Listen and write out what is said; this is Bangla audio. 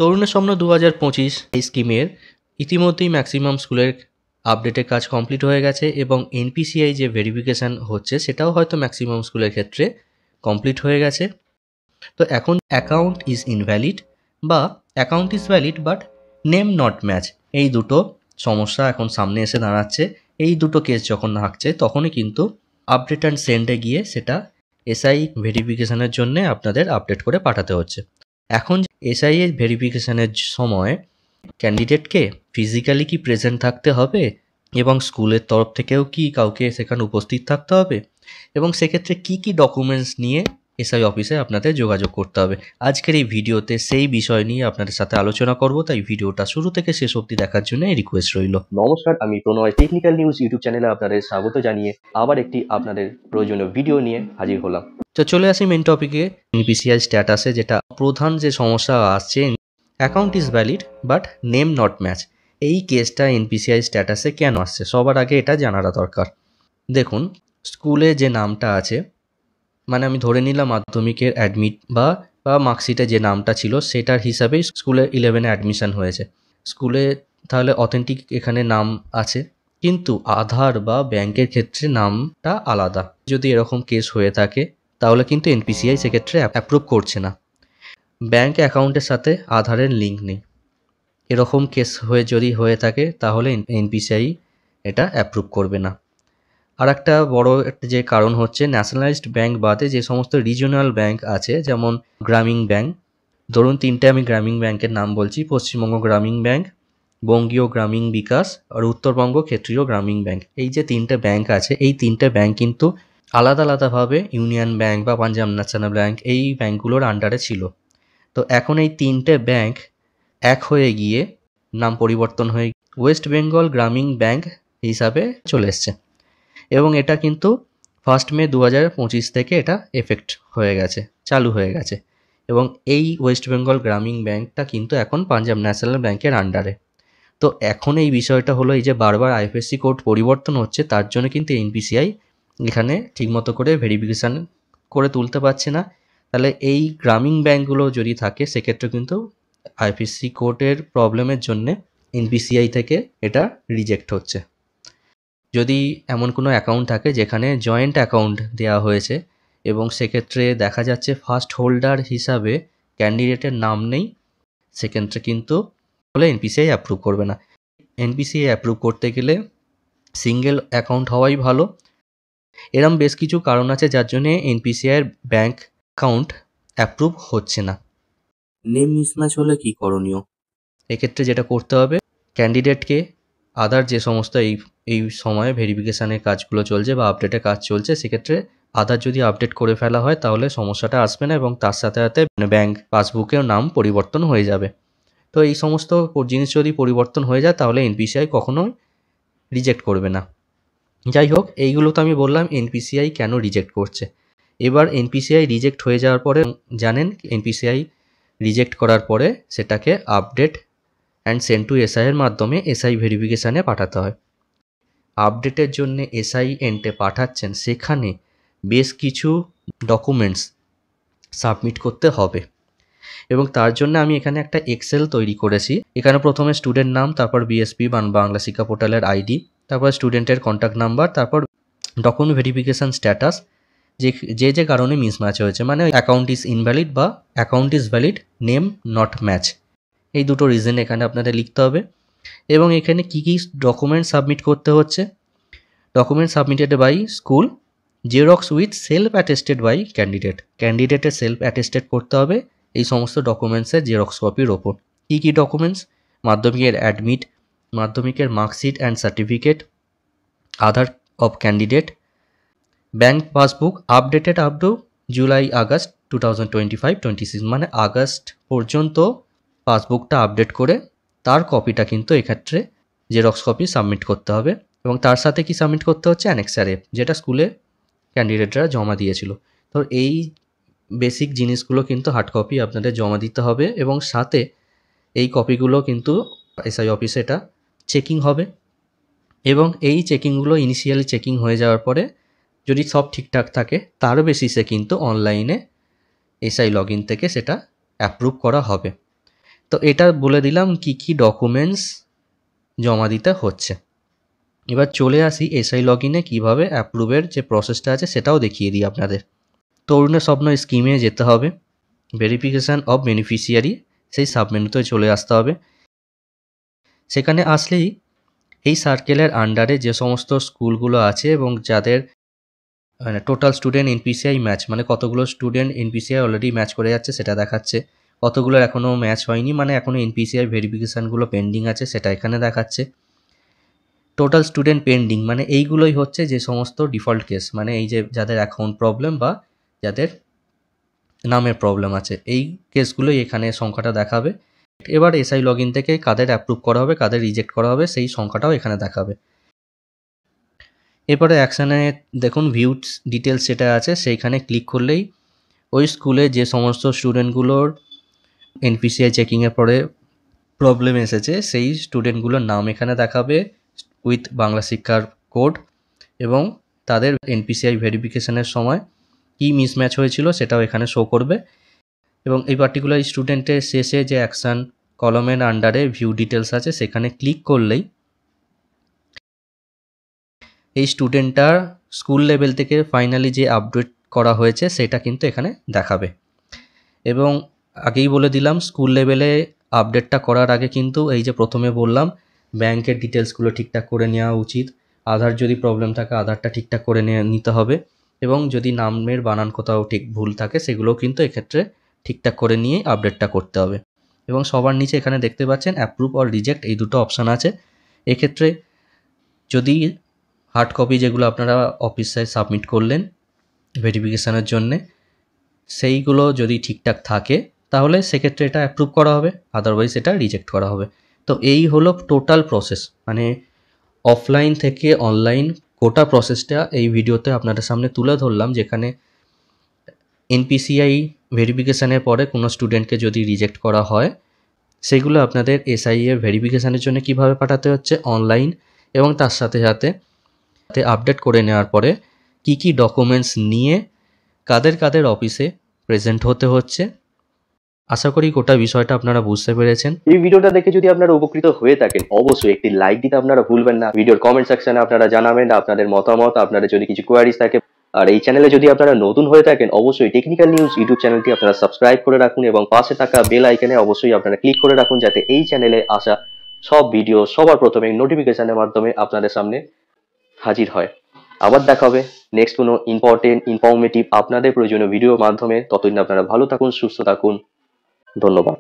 তরুণের স্বপ্ন 2025 এই স্কিমের ইতিমধ্যেই ম্যাক্সিমাম স্কুলের আপডেটের কাজ কমপ্লিট হয়ে গেছে এবং এনপিসিআই যে ভেরিফিকেশান হচ্ছে সেটাও হয়তো ম্যাক্সিমাম স্কুলের ক্ষেত্রে কমপ্লিট হয়ে গেছে। তো এখন অ্যাকাউন্ট ইজ ইনভ্যালিড বা account is valid but name not match, এই দুটো সমস্যা এখন সামনে এসে দাঁড়াচ্ছে। এই দুটো কেস যখন থাকছে তখনই কিন্তু আপডেট অ্যান্ড সেন্ডে গিয়ে সেটা এসআই ভেরিফিকেশানের জন্য আপনাদের আপডেট করে পাঠাতে হচ্ছে। এখন এসআই এর ভেরিফিকেশানের সময় ক্যান্ডিডেটকে ফিজিক্যালি কি প্রেজেন্ট থাকতে হবে এবং স্কুলের তরফ থেকেও কি কাউকে সেখানে উপস্থিত থাকতে হবে এবং সেক্ষেত্রে কি কি ডকুমেন্টস নিয়ে এসআই অফিসে আপনাদের যোগাযোগ করতে হবে। আজকের এই ভিডিওতে সেই বিষয় নিয়ে আপনাদের সাথে আলোচনা করব, তাই ভিডিওটা শুরু থেকে শেষ অবধি দেখার জন্য রিকোয়েস্ট রইল। নমস্কার, আমি প্রণয় টেকনিক্যাল নিউজ ইউটিউব চ্যানেলে আপনাদের স্বাগত জানিয়ে আবার একটি আপনাদের প্রয়োজনীয় ভিডিও নিয়ে হাজির হলাম। তো চলে আসি মেন টপিকে, এনপিসিআই স্ট্যাটাসে যেটা প্রধান যে সমস্যা আসছে, account is valid but name not match. এই কেসটা এনপিসিআই স্ট্যাটাসে কেন আসছে সবার আগে এটা জানাটা দরকার। দেখুন, স্কুলে যে নামটা আছে, মানে আমি ধরে নিলাম মাধ্যমিকের অ্যাডমিট বা মার্কশিটে যে নামটা ছিল সেটার হিসাবেই স্কুলে 11-এ অ্যাডমিশন হয়েছে। স্কুলে তাহলে অথেন্টিক এখানে নাম আছে, কিন্তু আধার বা ব্যাংকের ক্ষেত্রে নামটা আলাদা। যদি এরকম কেস হয়ে থাকে তাহলে কিন্তু এনপিসিআই সেক্ষেত্রে অ্যাপ্রুভ করছে না। ব্যাংক অ্যাকাউন্টের সাথে আধারের লিঙ্ক নেই, এরকম কেস যদি হয়ে থাকে তাহলে এনপিসিআই এটা অ্যাপ্রুভ করবে না। আর একটা বড় যে কারণ হচ্ছে ন্যাশনালাইজড ব্যাংক বাদে যে সমস্ত রিজিওনাল ব্যাংক আছে, যেমন গ্রামীণ ব্যাংক, ধরুন তিনটে আমি গ্রামীণ ব্যাংকের নাম বলছি, পশ্চিমবঙ্গ গ্রামীণ ব্যাংক, বঙ্গীয় গ্রামীণ বিকাশ আর উত্তরবঙ্গ ক্ষেত্রীয় গ্রামীণ ব্যাংক। এই যে তিনটে ব্যাংক আছে, এই তিনটে ব্যাংক কিন্তু আলাদা আলাদাভাবে ইউনিয়ন ব্যাংক বা পাঞ্জাব ন্যাশনাল ব্যাংক এই ব্যাংকগুলোর আন্ডারে ছিল। তো এখন এই তিনটে ব্যাংক এক হয়ে গিয়ে নাম পরিবর্তন হয়ে ওয়েস্ট বেঙ্গল গ্রামীণ ব্যাংক হিসাবে চলে এসছে এবং এটা কিন্তু 1 মে 2025 থেকে এটা এফেক্ট হয়ে গেছে, চালু হয়ে গেছে এবং এই ওয়েস্ট বেঙ্গল গ্রামীণ ব্যাংকটা কিন্তু এখন পাঞ্জাব ন্যাশনাল ব্যাংকের আন্ডারে। তো এখন এই বিষয়টা হলো, এই যে বারবার আইএফএসসি কোড পরিবর্তন হচ্ছে তার জন্য কিন্তু এনপিসিআই এখানে ঠিকমতো করে ভেরিফিকেশান করে তুলতে পারছে না। তাহলে এই গ্রামীণ ব্যাংকগুলো যদি থাকে সেক্ষেত্রে কিন্তু আইএফএসসি কোডের প্রবলেমের জন্যে এনপিসিআই থেকে এটা রিজেক্ট হচ্ছে। যদি এমন কোনো অ্যাকাউন্ট থাকে যেখানে জয়েন্ট অ্যাকাউন্ট দেওয়া হয়েছে এবং সেক্ষেত্রে দেখা যাচ্ছে ফার্স্ট হোল্ডার হিসাবে ক্যান্ডিডেটের নাম নেই, সেক্ষেত্রে কিন্তু বলে এনপিসিআই অ্যাপ্রুভ করবে না। এনপিসিআই অ্যাপ্রুভ করতে গেলে সিঙ্গেল অ্যাকাউন্ট হওয়াই ভালো। এরম বেশ কিছু কারণ আছে যার জন্যে এনপিসিআইয়ের ব্যাঙ্ক অ্যাকাউন্ট অ্যাপ্রুভ হচ্ছে না। নেম মিসম্যাচ হলে কী করণীয়? এক্ষেত্রে যেটা করতে হবে, ক্যান্ডিডেটকে আদার যে সমস্ত এই সময়ে ভেরিফিকেশানের কাজগুলো চলছে বা আপডেটের কাজ চলছে, সেক্ষেত্রে আধার যদি আপডেট করে ফেলা হয় তাহলে সমস্যাটা আসবে না এবং তার সাথে সাথে ব্যাংক পাসবুকেও নাম পরিবর্তন হয়ে যাবে। তো এই সমস্ত জিনিস যদি পরিবর্তন হয়ে যায় তাহলে এনপিসিআই কখনোই রিজেক্ট করবে না। যাই হোক, এইগুলো তো আমি বললাম এনপিসিআই কেন রিজেক্ট করছে। এবার এনপিসিআই রিজেক্ট হয়ে যাওয়ার পরে জানেন, এনপিসিআই রিজেক্ট করার পরে সেটাকে আপডেট অ্যান্ড সেন্ড টু এসআইয়ের মাধ্যমে এসআই ভেরিফিকেশানে পাঠাতে হয়। আপডেটের জন্য এসআই এন্টে পাঠাচ্ছেন, সেখানে বেশ কিছু ডকুমেন্টস সাবমিট করতে হবে এবং তার জন্য আমি এখানে একটা এক্সেল তৈরি করেছি। এখানে প্রথমে স্টুডেন্ট নাম, তারপর বিএসপি বাংলা শিক্ষা পোর্টালের আইডি, তারপর স্টুডেন্টের কন্ট্যাক্ট নাম্বার, তারপর ডকুমেন্ট ভেরিফিকেশান স্ট্যাটাস, যে কারণে মিসম্যাচ হয়েছে, মানে অ্যাকাউন্ট ইজ ইনভ্যালিড বা account is valid name not match, এই দুটো রিজন এখানে আপনাদের লিখতে হবে। এবং এখানে কী কী ডকুমেন্ট সাবমিট করতে হচ্ছে, document submitted by school, xerox with self attested by ক্যান্ডিডেটের সেলফ অ্যাটেস্টেড করতে হবে এই সমস্ত ডকুমেন্টসের জেরক্স কপির ওপর। কী কী ডকুমেন্টস? মাধ্যমিকের অ্যাডমিট, মাধ্যমিকের marksheet and certificate, Aadhaar of candidate, bank passbook updated up to July August 2025-26, মানে আগস্ট পর্যন্ত পাসবুকটা আপডেট করে তার কপিটা কিন্তু এক্ষেত্রে জেরক্স কপি সাবমিট করতে হবে এবং তার সাথে কি সাবমিট করতে হচ্ছে, অ্যানেক্সার এফ, যেটা স্কুলে ক্যান্ডিডেটরা জমা দিয়েছিল। তো এই বেসিক জিনিসগুলো কিন্তু হার্ড কপি আপনাদের জমা দিতে হবে এবং সাথে এই কপিগুলো কিন্তু এসআই অফিসে এটা চেকিং হবে এবং এই চেকিংগুলো ইনিশিয়ালি চেকিং হয়ে যাওয়ার পরে যদি সব ঠিকঠাক থাকে তার বেসিসে কিন্তু অনলাইনে এসআই লগ ইন থেকে সেটা অ্যাপ্রুভ করা হবে। তো এটা বলে দিলাম কি কি ডকুমেন্টস জমা দিতে হচ্ছে। এবার চলে আসি এসআই লগ ইনে কীভাবে অ্যাপ্রুভের যে প্রসেসটা আছে সেটাও দেখিয়ে দিই আপনাদের। তরুণের স্বপ্ন স্কিমে যেতে হবে, ভেরিফিকেশান অফ বেনিফিশিয়ারি সেই সাবমেনুতে চলে আসতে হবে। সেখানে আসলেই এই সার্কেলের আন্ডারে যে সমস্ত স্কুলগুলো আছে এবং যাদের টোটাল স্টুডেন্ট এনপিসিআই ম্যাচ, মানে কতগুলো স্টুডেন্ট এনপিসিআই অলরেডি ম্যাচ করে যাচ্ছে সেটা দেখাচ্ছে, কতগুলোর এখনও ম্যাচ হয়নি মানে এখনও এনপিসিআই ভেরিফিকেশানগুলো পেন্ডিং আছে সেটা এখানে দেখাচ্ছে। টোটাল স্টুডেন্ট পেন্ডিং মানে এইগুলোই হচ্ছে যে সমস্ত ডিফল্ট কেস, মানে এই যে যাদের অ্যাকাউন্ট প্রবলেম বা যাদের নামের প্রবলেম আছে এই কেসগুলোই এখানে সংখ্যাটা দেখাবে। এবার এসআই লগ ইন থেকে কাদের অ্যাপ্রুভ করা হবে কাদের রিজেক্ট করা হবে সেই সংখ্যাটাও এখানে দেখাবে। এরপরে অ্যাকশানে দেখুন ভিউ ডিটেলস যেটা আছে সেইখানে ক্লিক করলেই ওই স্কুলে যে সমস্ত স্টুডেন্টগুলোর এনপিসিআই চেকিংয়ের পরে প্রবলেম এসেছে সেই স্টুডেন্টগুলোর নাম এখানে দেখাবে উইথ বাংলা শিক্ষার কোড, এবং তাদের এনপিসিআই ভেরিফিকেশানের সময় কী মিসম্যাচ হয়েছিল সেটাও এখানে শো করবে। এবং এই পার্টিকুলার স্টুডেন্টের শেষে যে অ্যাকশান কলমের আন্ডারে ভিউ ডিটেলস আছে সেখানে ক্লিক করলেই এই স্টুডেন্টটার স্কুল লেভেল থেকে ফাইনালি যে আপডেট করা হয়েছে সেটা কিন্তু এখানে দেখাবে। এবং আগেই বলে দিলাম স্কুল লেভেলে আপডেটটা করার আগে কিন্তু এই যে প্রথমে বললাম ব্যাংকের ডিটেলসগুলো ঠিকঠাক করে নেওয়া উচিত, আধার যদি প্রবলেম থাকে আধারটা ঠিকঠাক করে নিতে হবে, এবং যদি নামের বানান কোথাও ঠিক ভুল থাকে সেগুলোও কিন্তু এক্ষেত্রে ঠিকঠাক করে নিয়ে আপডেটটা করতে হবে। এবং সবার নিচে এখানে দেখতে পাচ্ছেন অ্যাপ্রুভ অর রিজেক্ট এই দুটো অপশান আছে। এক্ষেত্রে যদি হার্ড কপি যেগুলো আপনারা অফিসে সাবমিট করলেন ভেরিফিকেশানের জন্যে সেইগুলো যদি ঠিকঠাক থাকে তাহলে সেক্ষেত্রে এটা অ্যাপ্রুভ করা হবে, আদারওয়াইজ এটা রিজেক্ট করা হবে। তো এই হলো টোটাল প্রসেস, মানে অফলাইন থেকে অনলাইন গোটা প্রসেসটা এই ভিডিওতে আপনাদের সামনে তুলে ধরলাম, যেখানে এনপিসিআই ভেরিফিকেশানের পরে কোনো স্টুডেন্টকে যদি রিজেক্ট করা হয় সেগুলো আপনাদের এসআই এর ভেরিফিকেশানের জন্য কিভাবে পাঠাতে হচ্ছে অনলাইন, এবং তার সাথে সাথে আপডেট করে নেওয়ার পরে কি কি ডকুমেন্টস নিয়ে কাদের কাদের অফিসে প্রেজেন্ট হতে হচ্ছে। আশা করি গোটা বিষয়টা আপনারা বুঝতে পেরেছেন। এই ভিডিওটা দেখে যদি আপনারা উপকৃত হয়ে থাকেন অবশ্যই একটি লাইক দিতে আপনারা ভুলবেন না। ভিডিওর কমেন্ট সেকশনে আপনারা জানাবেন আপনাদের মতামত, আপনাদের যদি কিছু কোয়ারিজ থাকে। আর এই চ্যানেলে যদি আপনারা নতুন হয়ে থাকেন অবশ্যই টেকনিক্যাল নিউজ ইউটিউব চ্যানেলটি আপনারা সাবস্ক্রাইব করে রাখুন এবং পাশে থাকা বেল আইকনে অবশ্যই আপনারা ক্লিক করে রাখুন যাতে এই চ্যানেলে আসা সব ভিডিও সবার প্রথমে নোটিফিকেশনের মাধ্যমে আপনাদের সামনে হাজির হয়। আবার দেখা হবে নেক্সট কোনো ইম্পর্টেন্ট ইনফরমেটিভ আপনাদের প্রয়োজনীয় ভিডিওর মাধ্যমে। ততদিন আপনারা ভালো থাকুন, সুস্থ থাকুন, ধন্যবাদ।